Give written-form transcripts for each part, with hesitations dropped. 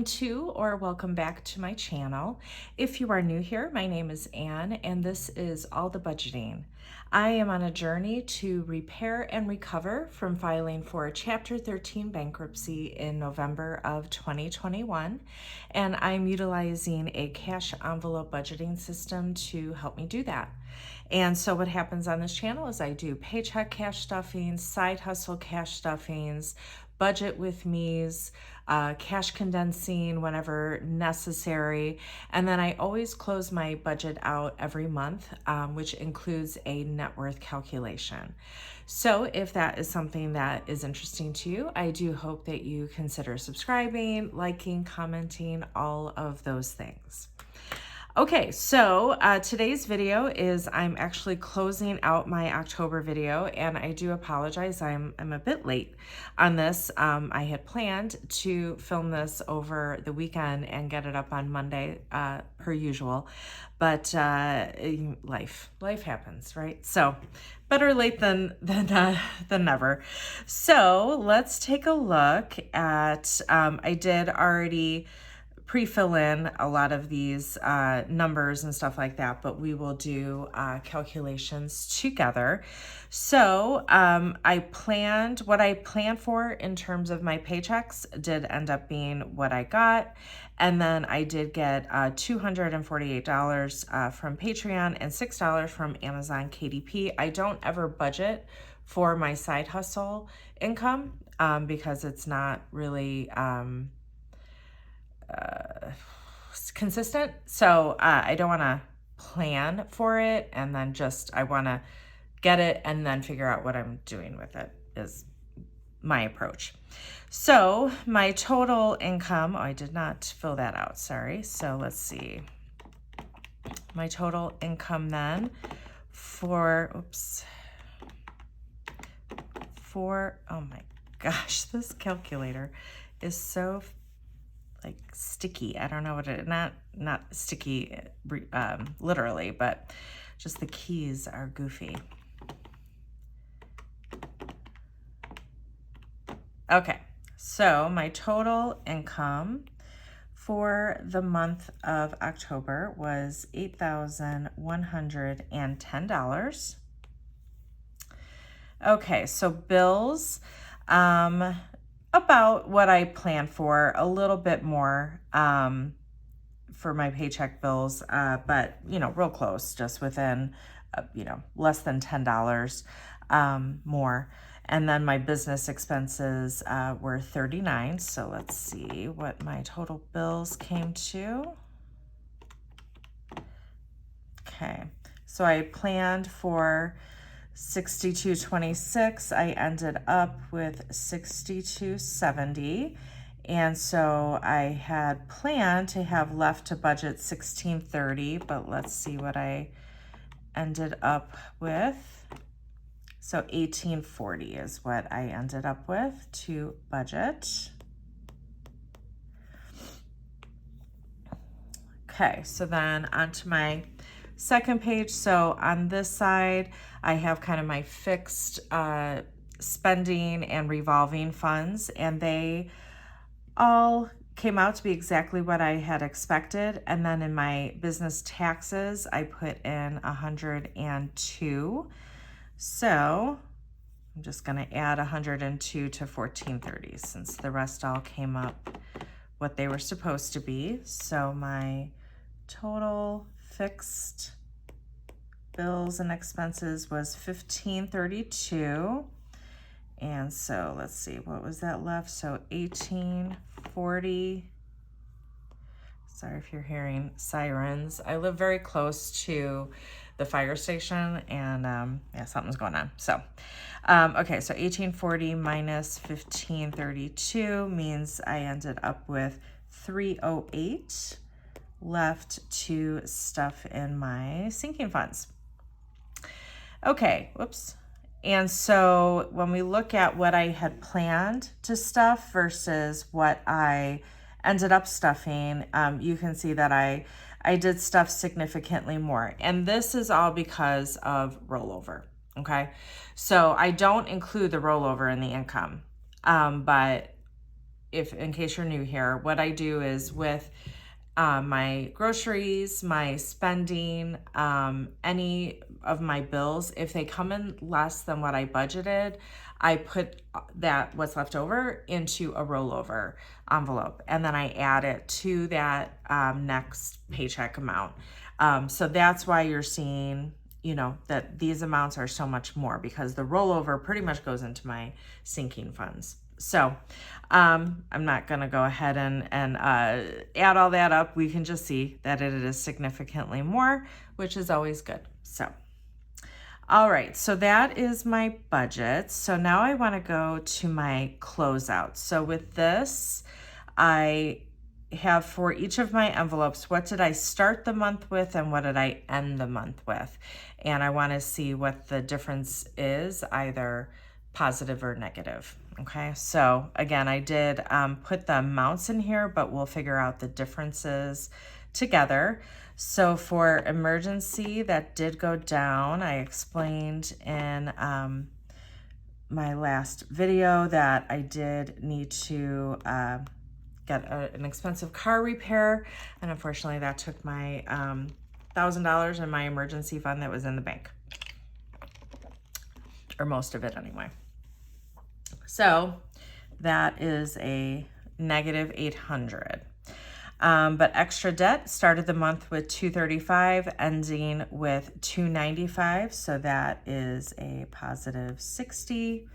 to or welcome back to my channel. If you are new here, my name is Anne and this is All the Budgeting. I am on a journey to repair and recover from filing for Chapter 13 bankruptcy in November of 2021, and I'm utilizing a cash envelope budgeting system to help me do that. And so what happens on this channel is I do paycheck cash stuffings, side hustle cash stuffings, budget with me's, cash condensing whenever necessary. And then I always close my budget out every month, which includes a net worth calculation. So if that is something that is interesting to you, I do hope that you consider subscribing, liking, commenting, all of those things. Okay, so today's video is I'm actually closing out my October video, and I do apologize. I'm a bit late on this. I had planned to film this over the weekend and get it up on Monday, per usual, but life happens, right? So better late than never. So let's take a look at. I did already pre-fill in a lot of these numbers and stuff like that, but we will do calculations together. So what I planned for in terms of my paychecks did end up being what I got. And then I did get $248 from Patreon and $6 from Amazon KDP. I don't ever budget for my side hustle income because it's not really consistent. So I don't want to plan for it and then I want to get it and then figure out what I'm doing with it is my approach. So my total income, I did not fill that out, sorry. So let's see. My total income then oh my gosh, this calculator is so like sticky. I don't know what it, not sticky literally, but just the keys are goofy. Okay, so my total income for the month of October was $8,110. Okay, so bills, about what I planned for, a little bit more for my paycheck bills, but real close, just within less than $10 more. And then my business expenses were $39. So let's see what my total bills came to. Okay, so I planned for $62.26. I ended up with $62.70, and so I had planned to have left to budget $16.30, but let's see what I ended up with. So $18.40 is what I ended up with to budget. Okay, so then onto my second page. So on this side, I have kind of my fixed spending and revolving funds, and they all came out to be exactly what I had expected. And then in my business taxes, I put in 102. So I'm just going to add 102 to 1430 since the rest all came up what they were supposed to be. So my total fixed bills and expenses was $15.32. And so let's see, what was that left? So $18.40. Sorry if you're hearing sirens. I live very close to the fire station, and yeah, something's going on. So okay, so $18.40 minus $15.32 means I ended up with $308 left to stuff in my sinking funds. Okay, whoops. And so when we look at what I had planned to stuff versus what I ended up stuffing, you can see that I did stuff significantly more. And this is all because of rollover, okay? So I don't include the rollover in the income, but if in case you're new here, what I do is with my groceries, my spending, any of my bills, if they come in less than what I budgeted, I put that what's left over into a rollover envelope, and then I add it to that next paycheck amount. So that's why you're seeing, that these amounts are so much more, because the rollover pretty much goes into my sinking funds. So I'm not going to go ahead and add all that up. We can just see that it is significantly more, which is always good. So, all right, so that is my budget. So now I want to go to my closeout. So with this, I have for each of my envelopes, what did I start the month with and what did I end the month with? And I want to see what the difference is, either positive or negative. Okay, so again, I did put the amounts in here, but we'll figure out the differences together. So for emergency, that did go down. I explained in my last video that I did need to get an expensive car repair, and unfortunately that took my $1,000 in my emergency fund that was in the bank, or most of it anyway. So that is a negative 800. But extra debt started the month with 235, ending with 295. So that is a positive 60.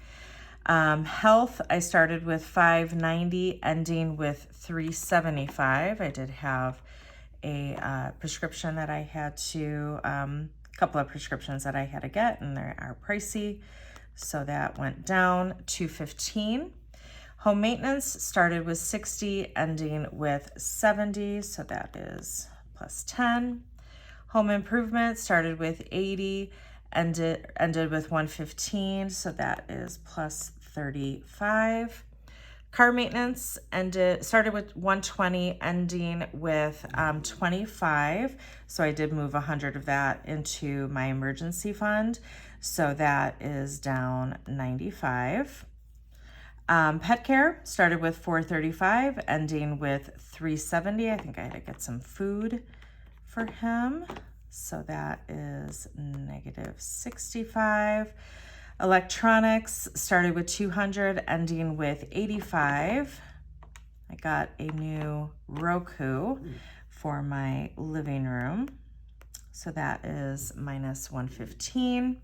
Health, I started with 590, ending with 375. I did have a prescription that I had to, a couple of prescriptions that I had to get, and they are pricey. So that went down to 15. Home maintenance started with 60, ending with 70. So that is plus 10. Home improvement started with 80, ended with 115. So that is plus 35. Car maintenance started with 120, ending with 25. So I did move 100 of that into my emergency fund. So that is down 95. Pet care started with 435, ending with 370. I think I had to get some food for him. So that is negative 65. Electronics started with 200, ending with 85. I got a new Roku for my living room. So that is minus 115.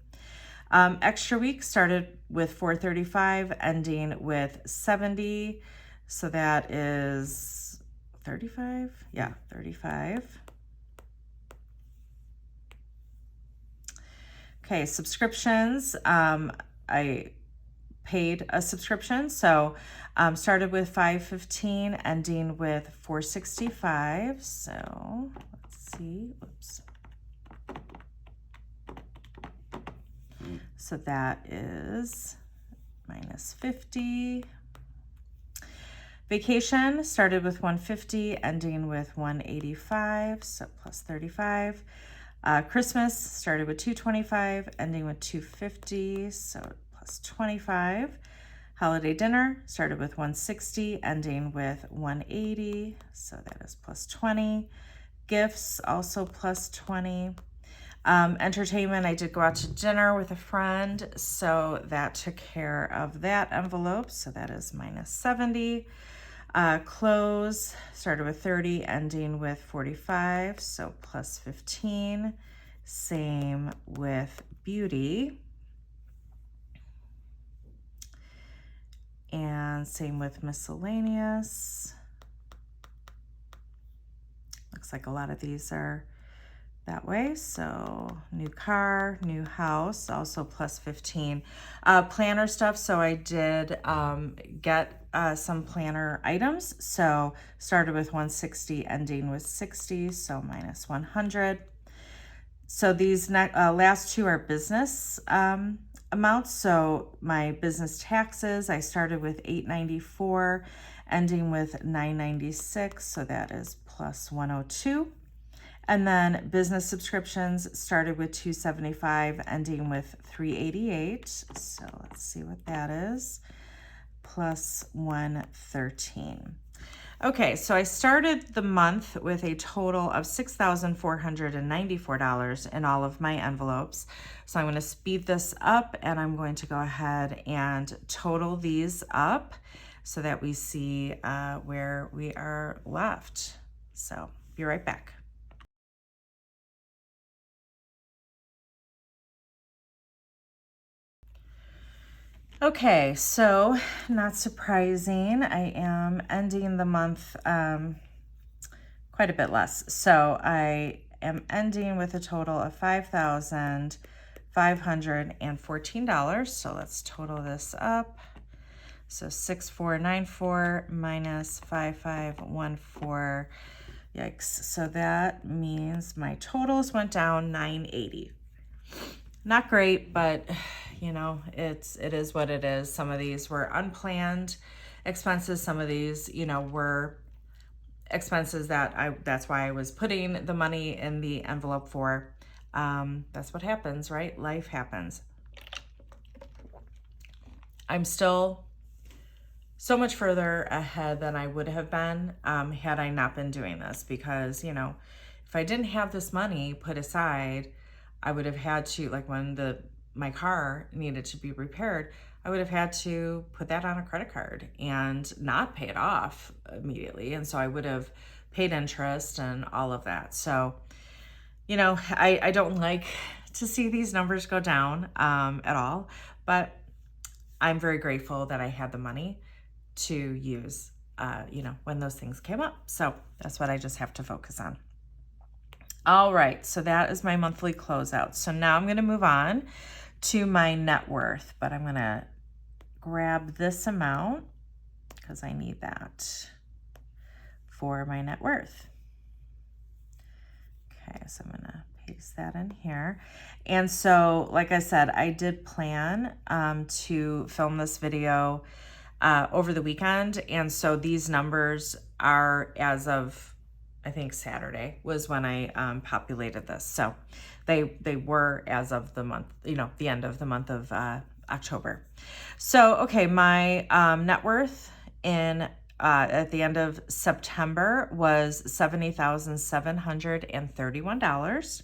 Extra week started with 435, ending with 70. So that is 35. Yeah, 35. Okay, subscriptions. I paid a subscription. So started with 515, ending with 465. So let's see. Oops. So that is minus 50. Vacation started with 150, ending with 185, so plus 35. Christmas started with 225, ending with 250, so plus 25. Holiday dinner started with 160, ending with 180, so that is plus 20. Gifts also plus 20. Entertainment, I did go out to dinner with a friend, so that took care of that envelope, so that is minus 70. Clothes started with 30, ending with 45, so plus 15. Same with beauty. And same with miscellaneous. Looks like a lot of these are that way. So new car, new house, also plus 15. Planner stuff, so I did get some planner items. So started with 160, ending with 60, so minus 100. So these last two are business amounts. So my business taxes, I started with 894, ending with 996, so that is plus 102. And then business subscriptions started with 275, ending with 388. So let's see what that is. plus 113. Okay, so I started the month with a total of $6,494 in all of my envelopes. So I'm going to speed this up and I'm going to go ahead and total these up so that we see where we are left. So be right back. Okay, so not surprising, I am ending the month quite a bit less. So I am ending with a total of $5,514. So let's total this up. So 6,494 minus 5,514. Yikes. So that means my totals went down 980. Not great, but you know, it is what it is. Some of these were unplanned expenses. Some of these, you know, were expenses that's why I was putting the money in the envelope for. That's what happens, right? Life happens. I'm still so much further ahead than I would have been had I not been doing this, because, you know, if I didn't have this money put aside, I would have had to, like when my car needed to be repaired, I would have had to put that on a credit card and not pay it off immediately. And so I would have paid interest and all of that. So, you know, I don't like to see these numbers go down at all, but I'm very grateful that I had the money to use, you know, when those things came up. So that's what I just have to focus on. All right, so that is my monthly closeout. So now I'm going to move on to my net worth, but I'm going to grab this amount because I need that for my net worth. Okay, so I'm going to paste that in here. And so, like I said, I did plan to film this video over the weekend. And so these numbers are as of, I think Saturday was when I populated this. So they were as of the month, you know, the end of the month of October. So, okay, my net worth at the end of September was $70,731.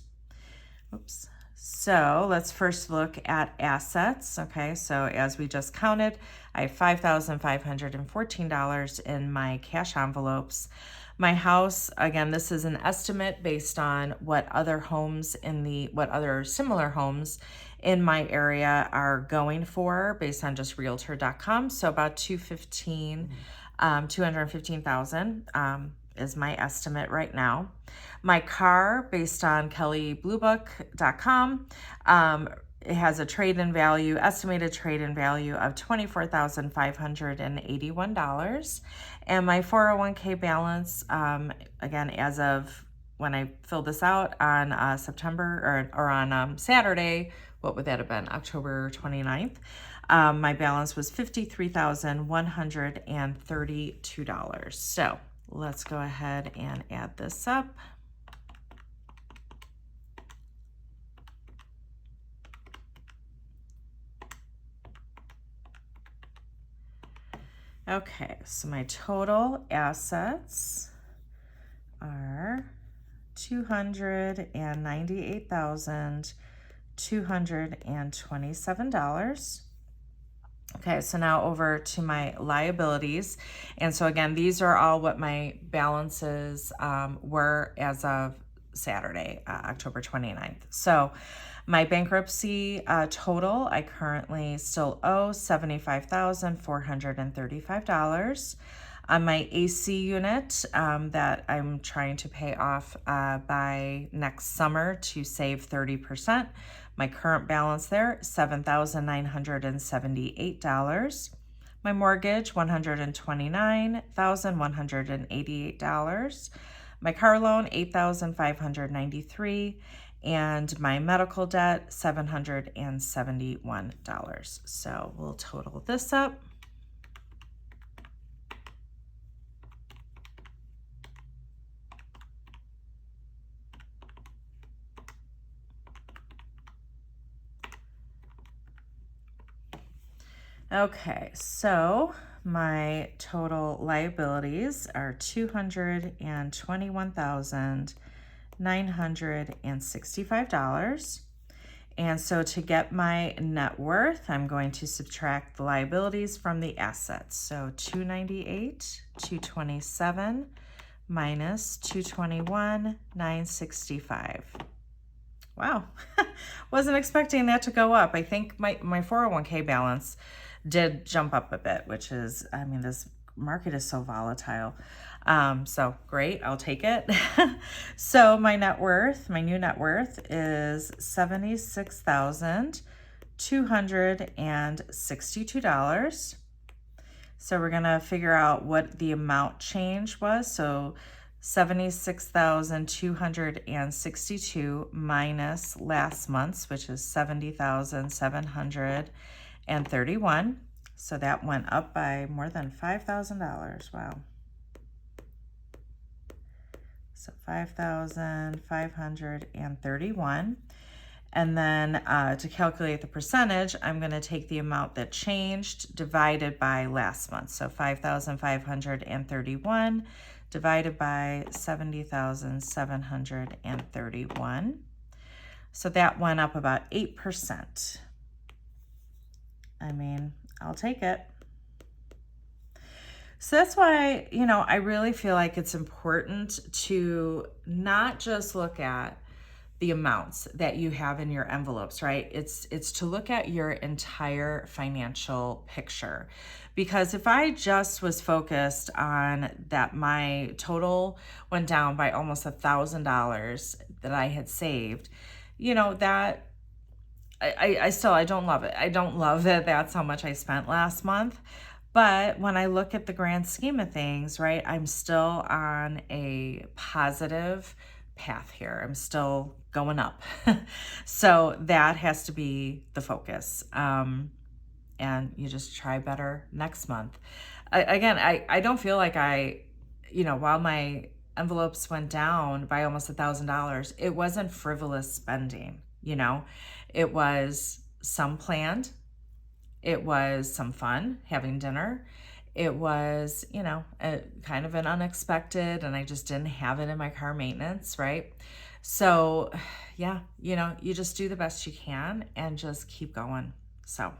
Oops. So let's first look at assets. Okay, so as we just counted, I have $5,514 in my cash envelopes. My house, again, this is an estimate based on what other similar homes in my area are going for based on just realtor.com. So about 215,000 is my estimate right now. My car, based on kellybluebook.com, it has a estimated trade-in value of $24,581. And my 401k balance, again, as of when I filled this out on September or on Saturday, what would that have been? October 29th. My balance was $53,132. So let's go ahead and add this up. Okay, so my total assets are $298,227. Okay, so now over to my liabilities. And so again, these are all what my balances were as of Saturday, October 29th. So my bankruptcy total, I currently still owe $75,435. On my AC unit that I'm trying to pay off by next summer to save 30%. My current balance there, $7,978. My mortgage, $129,188. My car loan, $8,593. And my medical debt, $771. So we'll total this up. Okay, so my total liabilities are $221,965. And so to get my net worth, I'm going to subtract the liabilities from the assets. So 298, 227 minus 221, 965. Wow, wasn't expecting that to go up. I think my 401k balance did jump up a bit, which is, I mean, this market is so volatile. So great, I'll take it. So my net worth, my new net worth is $76,262. So we're gonna figure out what the amount change was. So 76,262 minus last month's, which is 70,731. So that went up by more than $5,000. Wow. So 5,531. And then to calculate the percentage, I'm going to take the amount that changed divided by last month. So 5,531 divided by 70,731. So that went up about 8%. I mean, I'll take it. So that's why, you know, I really feel like it's important to not just look at the amounts that you have in your envelopes, right? It's to look at your entire financial picture. Because if I just was focused on that my total went down by almost $1,000 that I had saved, you know, that I don't love it. I don't love that that's how much I spent last month. But when I look at the grand scheme of things, right, I'm still on a positive path here. I'm still going up. So that has to be the focus. And you just try better next month. I don't feel like while my envelopes went down by almost $1,000, it wasn't frivolous spending, you know. It was some planned. It was some fun, having dinner. It was, you know, kind of an unexpected, and I just didn't have it in my car maintenance, right? So yeah, you know, you just do the best you can and just keep going. So,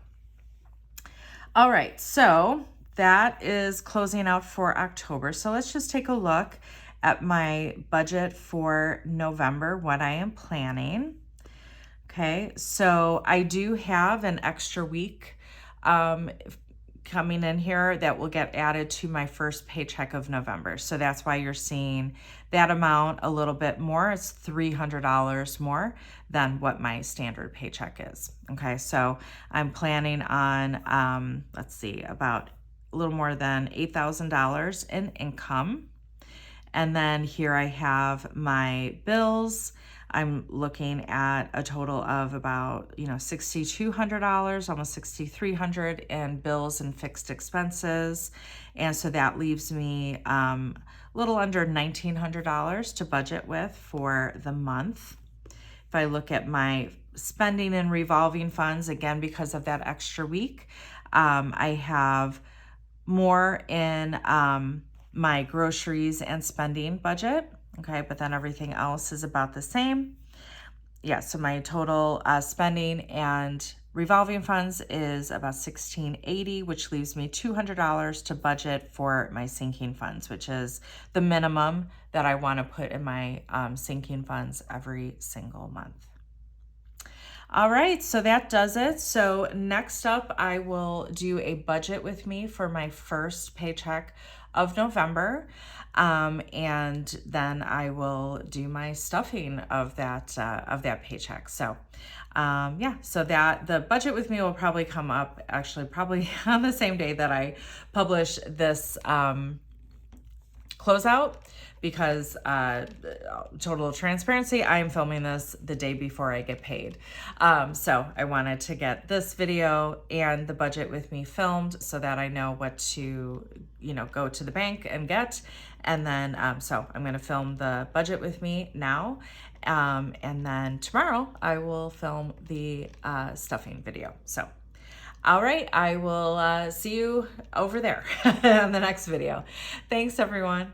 all right, so that is closing out for October. So let's just take a look at my budget for November, what I am planning. Okay, so I do have an extra week coming in here that will get added to my first paycheck of November. So that's why you're seeing that amount a little bit more. It's $300 more than what my standard paycheck is. Okay, so I'm planning on, about a little more than $8,000 in income. And then here I have my bills. I'm looking at a total of about, $6,200, almost $6,300 in bills and fixed expenses. And so that leaves me a little under $1,900 to budget with for the month. If I look at my spending and revolving funds, again, because of that extra week, I have more in my groceries and spending budget. Okay, but then everything else is about the same. Yeah, so my total spending and revolving funds is about $1,680, which leaves me $200 to budget for my sinking funds, which is the minimum that I want to put in my sinking funds every single month. All right, so that does it. So next up, I will do a budget with me for my first paycheck of November. And then I will do my stuffing of that paycheck. So, so that the budget with me will probably come up probably on the same day that I publish this, closeout, because total transparency, I am filming this the day before I get paid. So I wanted to get this video and the budget with me filmed so that I know what to, go to the bank and get. And then, so I'm going to film the budget with me now. And then tomorrow I will film the stuffing video. So All right, I will see you over there on the next video. Thanks, everyone.